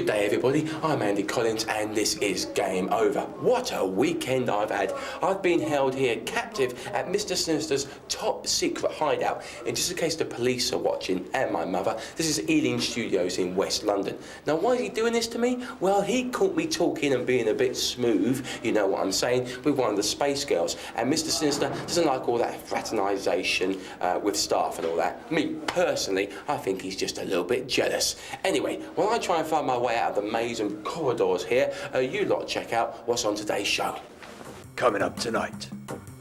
Good day everybody, I'm Andy Collins and this is Game Over. What a weekend I've had. I've been held here captive at Mr. Sinister's top secret hideout. And just in case the police are watching, and my mother, this is Ealing Studios in West London. Now why is he doing this to me? Well, he caught me talking and being a bit smooth, you know what I'm saying, with one of the space girls. And Mr. Sinister doesn't like all that fraternisation with staff and all that. Me, personally, I think he's just a little bit jealous. Anyway, while I try and find my way out of the maze and corridors here, you lot check out what's on today's show. Coming up tonight,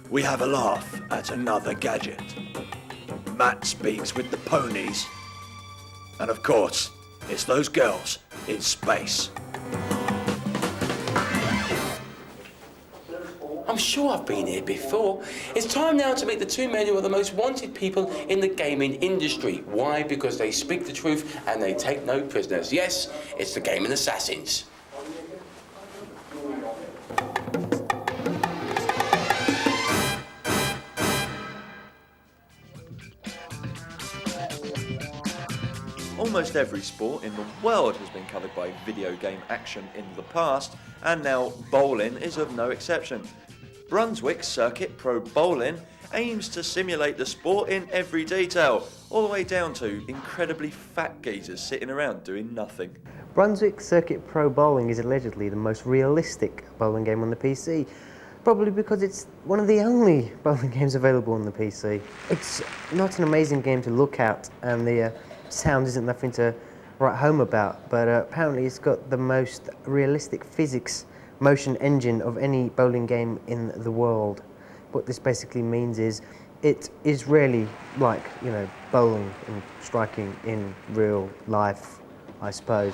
we have a laugh at another gadget. Matt speaks with the ponies. And of course, it's those girls in space. I'm sure I've been here before. It's time now to meet the two men who are the most wanted people in the gaming industry. Why? Because they speak the truth and they take no prisoners. Yes, it's the Gaming Assassins. Almost every sport in the world has been covered by video game action in the past, and now bowling is of no exception. Brunswick Circuit Pro Bowling aims to simulate the sport in every detail, all the way down to incredibly fat geezers sitting around doing nothing. Brunswick Circuit Pro Bowling is allegedly the most realistic bowling game on the PC, probably because it's one of the only bowling games available on the PC. It's not an amazing game to look at, and the sound isn't nothing to write home about, but apparently it's got the most realistic physics motion engine of any bowling game in the world. What this basically means is it is really like, you know, bowling and striking in real life, I suppose.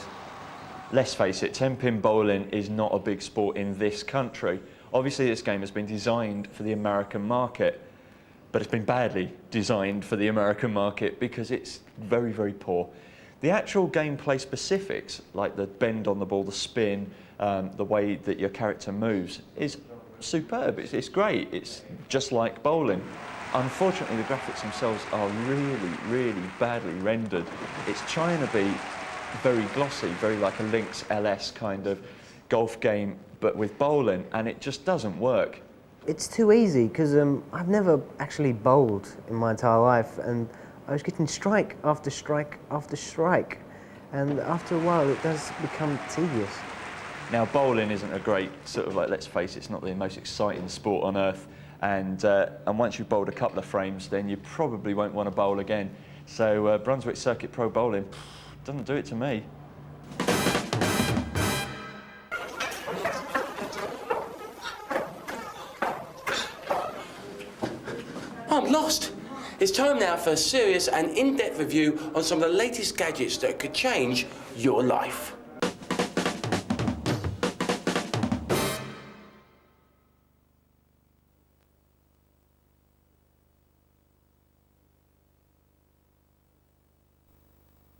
Let's face it, 10-pin bowling is not a big sport in this country. Obviously this game has been designed for the American market, but it's been badly designed for the American market because it's very, very poor. The actual gameplay specifics, like the bend on the ball, the spin, the way that your character moves, is superb. It's great. It's just like bowling. Unfortunately, the graphics themselves are really, really badly rendered. It's trying to be very glossy, very like a Lynx LS kind of golf game, but with bowling, and it just doesn't work. It's too easy, because I've never actually bowled in my entire life, and I was getting strike after strike after strike, and after a while it does become tedious. Now bowling isn't a great sort of like, let's face it, it's not the most exciting sport on earth, and once you've bowled a couple of frames then you probably won't want to bowl again. So Brunswick Circuit Pro Bowling doesn't do it to me. I'm lost. It's time now for a serious and in-depth review on some of the latest gadgets that could change your life.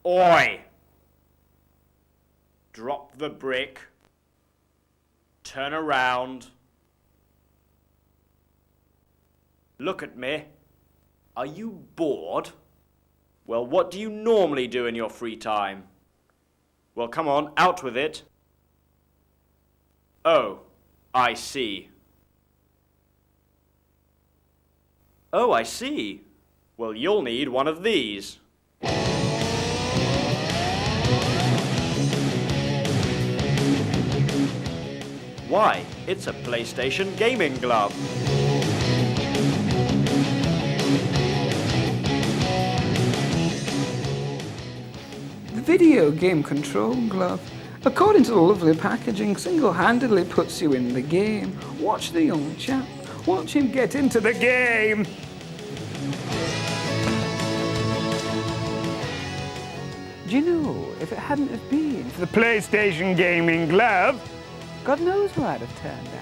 Oi! Drop the brick. Turn around. Look at me. Are you bored? Well, what do you normally do in your free time? Well, come on, out with it. Oh, I see. Oh, I see. Well, you'll need one of these. Why, it's a PlayStation gaming glove. The video game control glove, according to the lovely packaging, single-handedly puts you in the game. Watch the young chap. Watch him get into the game. Do you know, if it hadn't have been for the PlayStation gaming glove, God knows where I'd have turned out.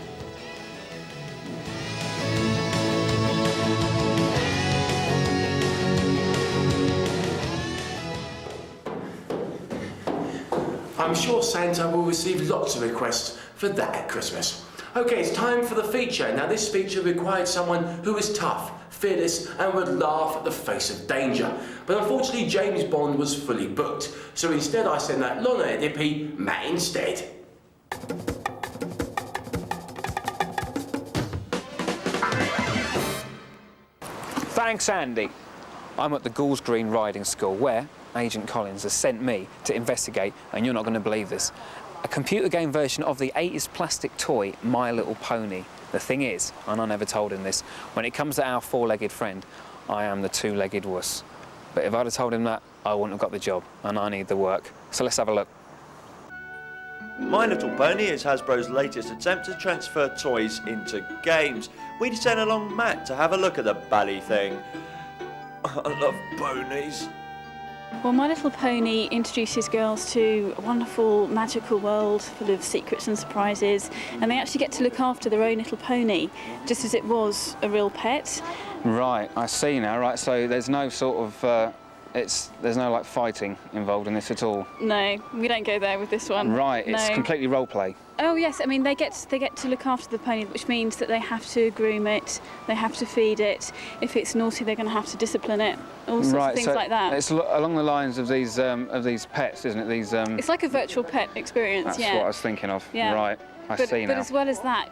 I'm sure Santa will receive lots of requests for that at Christmas. Okay, it's time for the feature. Now, this feature required someone who is tough, fearless, and would laugh at the face of danger. But unfortunately, James Bond was fully booked. So instead, I sent that Lorna Edipi Matt instead. Thanks, Andy. I'm at the Gauls Green Riding School where Agent Collins has sent me to investigate, and you're not going to believe this, a computer game version of the 80s plastic toy My Little Pony. The thing is, and I never told him this, when it comes to our four-legged friend, I am the two-legged wuss. But if I'd have told him that, I wouldn't have got the job, and I need the work. So let's have a look. My Little Pony is Hasbro's latest attempt to transfer toys into games. We sent along Matt to have a look at the bally thing. I love ponies. Well, My Little Pony introduces girls to a wonderful, magical world full of secrets and surprises, and they actually get to look after their own little pony, just as it was a real pet. Right, I see now. Right, so there's no sort of, there's no like fighting involved in this at all. No, we don't go there with this one. Right, it's No. completely role play. Oh yes, I mean they get to look after the pony, which means that they have to groom it, they have to feed it. If it's naughty, they're going to have to discipline it. All sorts of things so like that. It's along the lines of these pets, isn't it? These. It's like a virtual pet experience. That's yeah. what I was thinking of. Yeah. Right, I see now. But as well as that,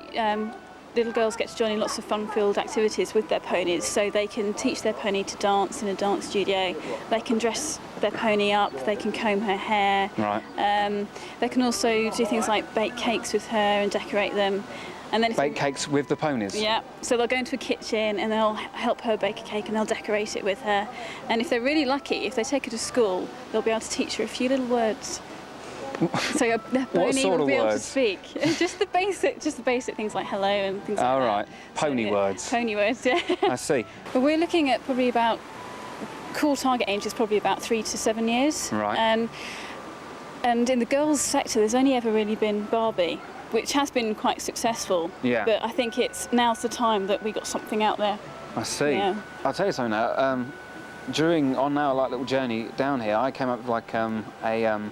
little girls get to join in lots of fun-filled activities with their ponies, so they can teach their pony to dance in a dance studio, they can dress their pony up, they can comb her hair. Right. They can also do things like bake cakes with her and decorate them. And then Bake cakes with the ponies? Yeah, so they'll go into a kitchen and they'll help her bake a cake and they'll decorate it with her. And if they're really lucky, if they take her to school, they'll be able to teach her a few little words. So the pony sort will of be able to words? speak. Just the basic things like hello and things like All that. right, pony yeah, words. Pony words, yeah. I see. But we're looking at probably about, cool target age is probably about 3 to 7 years. Right. And in the girls sector, there's only ever really been Barbie, which has been quite successful. Yeah. But I think now's the time that we got something out there. I see. Yeah. I'll tell you something now. On our like little journey down here, I came up with like a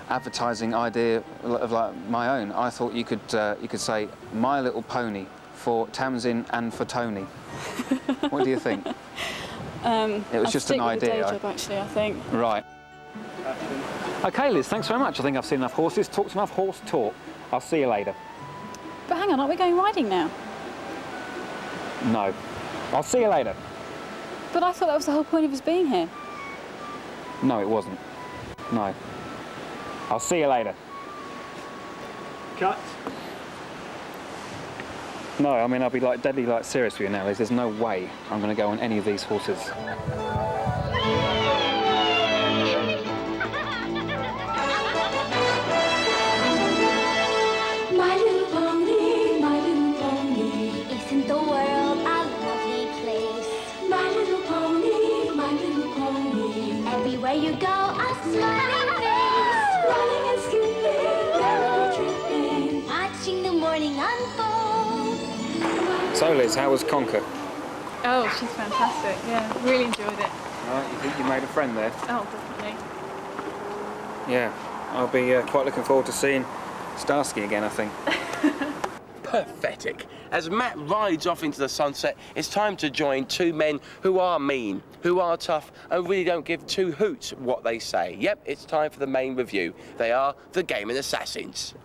advertising idea of like my own. I thought you could say My Little Pony for Tamsin and for Tony. What do you think? It was I'll just stick an with the idea. day job, actually, I think. Right. Okay, Liz, thanks very much. I think I've seen enough horses. Talked enough horse talk. I'll see you later. But hang on, aren't we going riding now? No. I'll see you later. But I thought that was the whole point of us being here. No, it wasn't. No. I'll see you later. Cut. No, I mean, I'll be like deadly like serious with you now, Liz. There's no way I'm going to go on any of these horses. My little pony, isn't the world a lovely place? My little pony, everywhere you go, a smiling face. Running and skipping, merrily tripping, watching the morning unfold. So, Liz, how was Conker? Oh, she's fantastic. Yeah, really enjoyed it. Right, you think you made a friend there? Oh, definitely. Yeah, I'll be quite looking forward to seeing Starsky again, I think. Pathetic. As Matt rides off into the sunset, it's time to join two men who are mean, who are tough, and really don't give two hoots what they say. Yep, it's time for the main review. They are the Gaming Assassins.